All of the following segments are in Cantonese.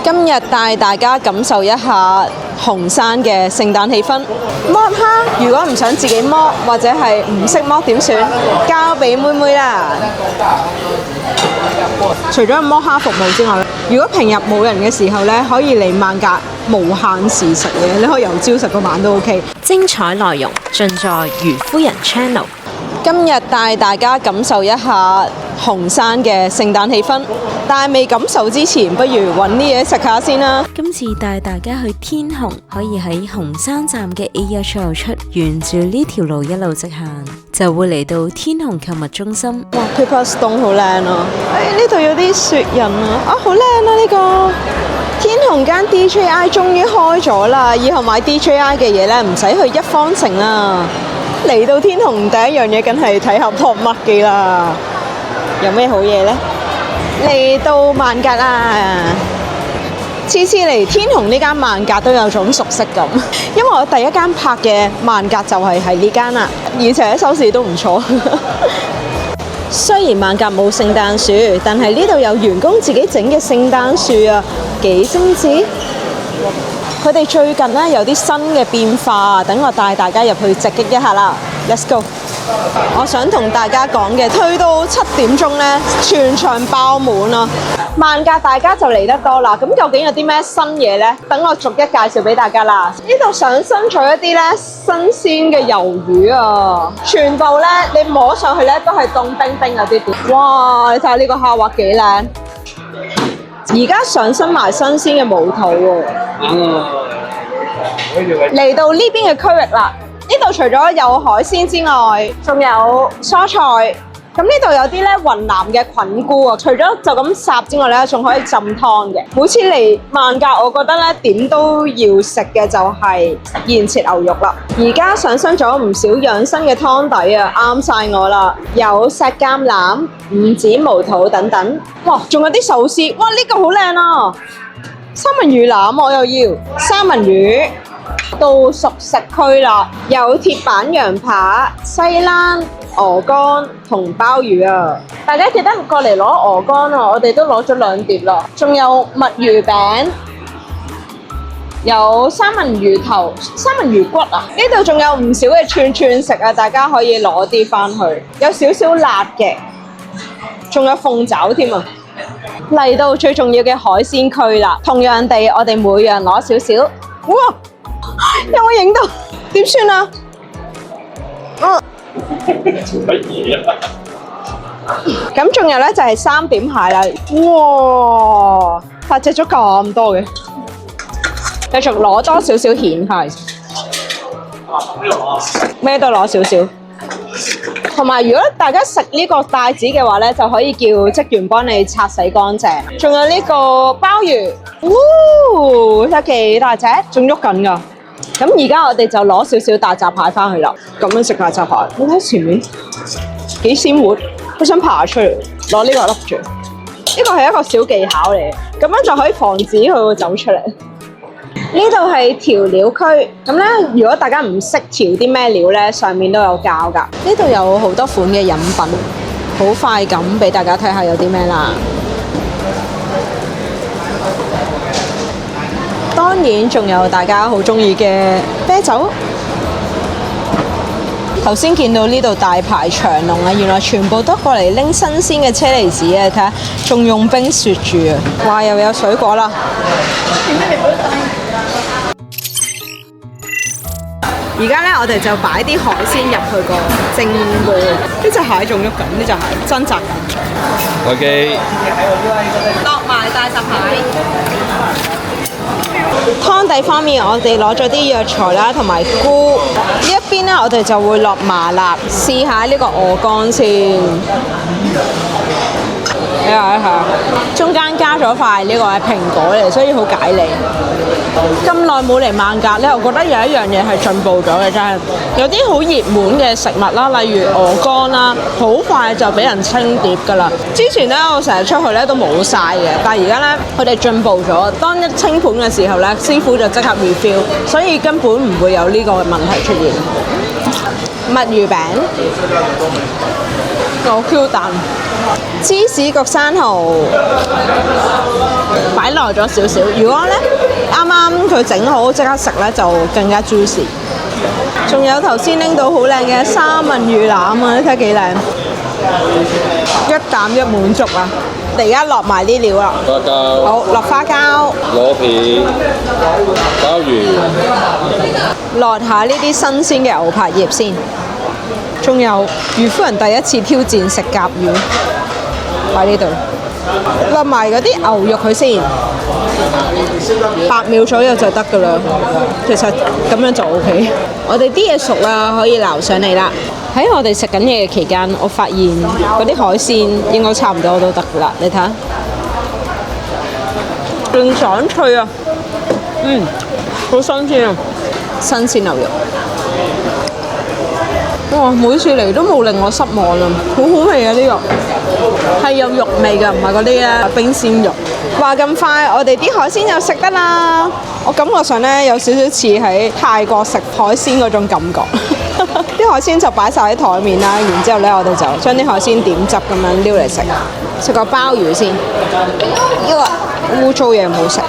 今日帶大家感受一下紅山嘅聖誕氣氛。剝蝦，如果唔想自己剝或者係唔識剝點算？交俾妹妹啦。除咗剝蝦服務之外，如果平日冇人嘅時候呢，可以嚟萬格無限時食嘢，你可以由朝食到晚都 OK。精彩內容盡在余夫人 Channel。今日帶大家感受一下紅山嘅聖誕氣氛，但係未感受之前，不如揾啲嘢食下先啦。今次帶大家去天虹，可以喺紅山站嘅 A1 出口出，沿住呢條路一路直行，就會嚟到天虹購物中心。哇 ，Paper Stone 好靚啊！呢度有啲雪人啊，好靚啊呢個！天虹間 DJI 終於開咗啦，以後買 DJI 嘅嘢咧唔使去一方城啦。嚟到天虹第一樣嘢梗係睇下博麥記啦，有咩好嘢呢？嚟到萬格啦，次次嚟天虹呢間萬格都有種熟悉感，因為我第一間拍嘅萬格就係呢間啦，而且收視都唔錯。雖然萬格冇聖誕樹，但係呢度有員工自己整嘅聖誕樹啊，幾精緻。佢哋最近咧有啲新嘅變化，等我帶大家入去直擊一下啦。Let's go！ 我想同大家講嘅，去到7點鐘咧，全場爆滿啊！萬格大家就嚟得多啦。咁究竟有啲咩新嘢呢？等我逐一介紹俾大家啦。呢度上新咗一啲咧新鮮嘅魷魚啊，全部咧你摸上去咧都係凍冰冰嗰啲啲。哇！你睇下呢個蝦滑幾靚。而家上新埋新鮮嘅毛肚喎。嚟到呢邊嘅區域啦，呢度除咗有海鮮之外，仲有蔬菜。咁呢度有啲咧雲南嘅菌菇啊，除咗就咁烚之外咧，仲可以浸湯嘅。每次嚟萬格，我覺得咧點都要食嘅就係現切牛肉啦。而家上新咗唔少養生嘅湯底啊，啱晒我啦！有石橄欖、五指毛肚等等。哇，仲有啲壽司，哇呢個好靚啊！三文魚腩我又要，三文魚。到熟食區啦，有鐵板羊扒、西蘭、鵝肝同鮑魚啊！大家記得過嚟攞鵝肝啊！我哋都攞咗2碟啦，仲有墨魚餅，有三文魚頭、三文魚骨啊！呢度仲有唔少嘅串食啊，大家可以攞啲返去，有少少辣嘅，仲有鳳爪添啊！嚟到最重要嘅海鮮區啦，同樣地，我哋每樣攞少少。哇！有冇影到？點算啊？乜嘢啊？咁仲有咧就係3點蟹啦。哇！發隻咗咁多嘅，繼續攞多少少蜆蟹。咩都攞少少。同埋，如果大家食呢個帶子嘅話咧，就可以叫職員幫你擦洗乾淨。仲有呢個鮑魚，睇下幾大隻，仲喐緊㗎。咁而家我哋就攞少少大閘蟹翻去啦。咁樣食大閘蟹，你睇前面幾鮮活，好想爬出嚟，攞呢個笠住。呢個係一個小技巧嚟嘅，咁樣就可以防止佢會走出嚟。呢度係調料區，咁咧如果大家唔識調啲咩料咧，上面都有教㗎。呢度有好多款嘅飲品，好快咁俾大家睇下有啲咩啦。當然仲有大家好中意嘅啤酒。頭先見到呢度大排長龍啊，原來全部都過嚟拎新鮮嘅車厘子啊！睇下，仲用冰雪住啊！哇，又有水果啦。而家咧，我哋就擺啲海鮮入去個蒸鍋。呢隻蟹仲喐緊，呢隻蟹掙扎緊。OK。落埋大閘蟹。湯底方面，我哋攞咗啲藥材啦，同埋菇。呢一邊咧，我哋就會落麻辣，試下呢個鵝肝先。睇下，中間加咗塊呢個係蘋果嚟，所以好解膩。咁耐冇嚟萬格咧，我覺得有一樣嘢係進步咗嘅，真係有啲好熱門嘅食物啦，例如鵝肝啦，好快就俾人清碟㗎啦。之前咧，我成日出去咧都冇晒嘅，但係而家咧佢哋進步咗，當一清盤嘅時候咧，師傅就即刻 refill， 所以根本唔會有呢個問題出現。墨魚餅。好 Q 彈，芝士焗生蠔擺耐咗少少。如果咧啱啱佢整好即刻食咧，就更加 juicy。仲有頭先拎到好靚嘅三文魚腩啊，你睇幾靚，一啖一滿足啊！我哋而家落埋啲料啦，花膠，好落花膠，螺片，鮑魚，落下呢啲新鮮嘅牛柏葉先。仲有魚夫人第一次挑戰食甲魚，喺呢度落埋嗰啲牛肉佢先，8秒左右就得㗎啦。其實咁樣就 OK。我哋啲嘢熟啦，可以撈上嚟啦。喺我哋食緊嘢嘅期間，我發現嗰啲海鮮應該差唔多都得㗎啦。你睇下，勁爽脆啊！好新鮮啊！新鮮牛肉。哇！每次嚟都冇令我失望啊，好好味啊！呢個係有肉味㗎，唔係嗰啲咧冰鮮肉。話咁快，我哋啲海鮮就食得啦。我感覺上咧有少少似喺泰國食海鮮嗰種感覺。啲海鮮就擺晒喺台面啦，然之後咧我哋就將啲海鮮點汁咁樣撩嚟食。食個鮑魚先，因為污糟嘢唔好食。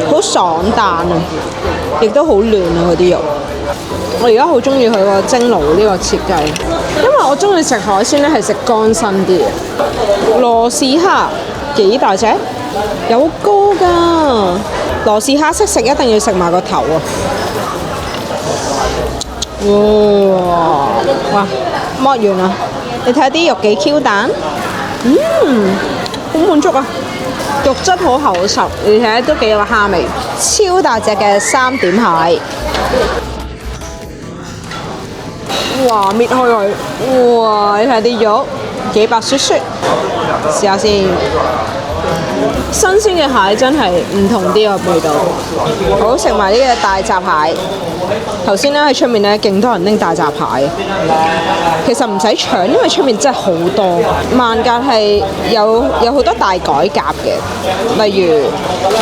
好爽彈啊，亦都好嫩啊嗰啲肉。我而家好中意佢個蒸爐呢個設計，因為我中意食海鮮咧係食乾身啲嘅。羅氏蝦幾大隻？有高㗎。羅氏蝦識食一定要食埋個頭啊！哇！剝完啦，你睇下啲肉幾 Q 彈，好滿足啊！肉質好厚實，而且都幾有蝦味。超大隻嘅3點蟹。哇！搣開佢，哇！你睇啲肉幾白雪雪，試下先。新鮮嘅蟹真係唔同啲個味道。好，食埋呢個大閘蟹。頭先咧喺出面咧勁多人拎大閘蟹，其實唔使搶，因為出面真係好多。萬格係有好多大改革嘅，例如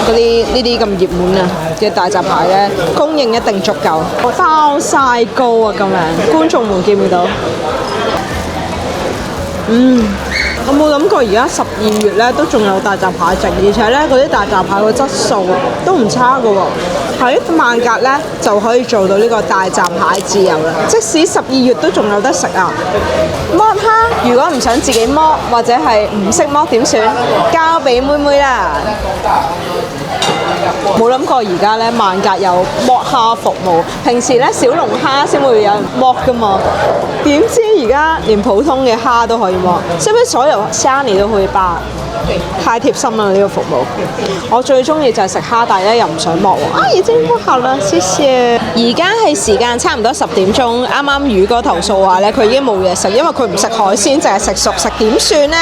嗰啲呢啲咁熱門啊嘅大閘蟹咧，供應一定足夠。包晒糕啊咁樣，觀眾們見唔見到？我冇諗過而家12月咧都仲有大閘蟹剩，而且咧嗰啲大閘蟹個質素都唔差㗎喎。喺萬格咧就可以做到呢個大閘蟹自由啦，即使12月都仲有得食啊！剝蝦如果唔想自己剝或者係唔識剝點算？交俾妹妹啦。冇諗過而家咧萬格有剝蝦服務，平時咧小龍蝦先會有人剝㗎嘛，點知而家連普通嘅蝦都可以剝，使唔使所有蝦你都可以包？太貼心啦呢個服務！我最中意就係食蝦，但係咧又唔想剝喎。已經剝好啦，謝謝。而家係時間差唔多10點鐘，啱啱宇哥投訴話咧佢已經冇嘢食，因為佢唔食海鮮，淨係食熟食，點算呢？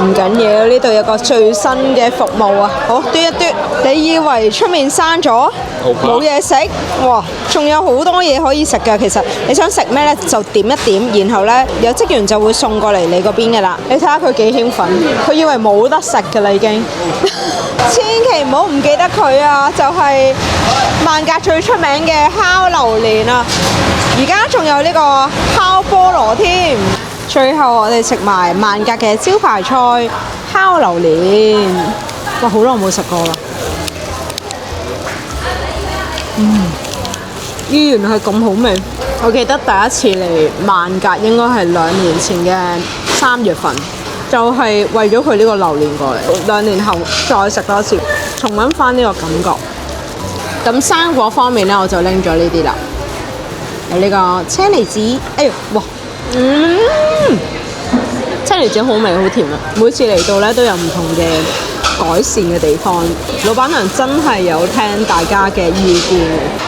唔緊要，呢度有個最新嘅服務啊！好，嘟一嘟，你以為出面閂咗冇嘢食？哇，仲有好多嘢可以食㗎。其實你想食咩呢？就點一點，然後呢，有職員就會送過嚟你嗰邊㗎啦。你睇下佢幾興奮，佢以為冇得食㗎啦已經。千祈唔好唔記得佢啊！就係萬格最出名嘅烤榴蓮啊！而家仲有呢個烤菠蘿添。最後我哋食埋萬格嘅招牌菜烤榴蓮。哇！好耐冇食過啦。原來係咁好味。我記得第一次嚟萬格應該係2年前嘅3月份。就係為咗佢呢個榴蓮過嚟，2年後再食多次，重溫翻呢個感覺。咁生果方面咧，我就拎咗呢啲啦，有呢個車厘子，哎呀，哇，車厘子好味好甜啊！每次嚟到咧都有唔同嘅改善嘅地方，老闆娘真係有聽大家嘅意見。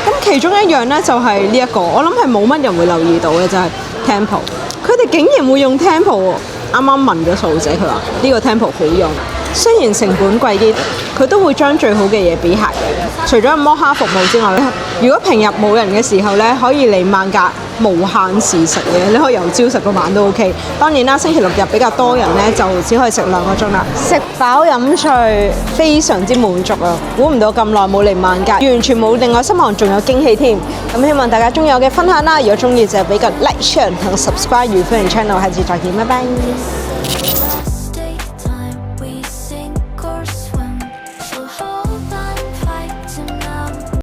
咁其中一樣咧就係呢一個，我諗係冇乜人會留意到嘅，就係 Tempo。佢哋竟然會用 Tempo 喎！啱啱問咗數姐，佢話呢個 Tempo 好用，雖然成本貴啲，佢都會將最好嘅嘢俾客嘅。除咗有摩卡服務之外咧，如果平日冇人嘅時候咧，可以嚟萬格無限時食嘅，你可以由朝食到晚都 OK。當然啦，星期六日比較多人咧，就只可以食2個鐘啦。食飽飲醉，非常之滿足啊！估唔到咁耐冇嚟萬格，完全冇令我失望，仲有驚喜添。咁希望大家中意我嘅分享啦，如果中意就俾個 like、share 同 subscribe 愉歡人 channel，下次再見，拜拜。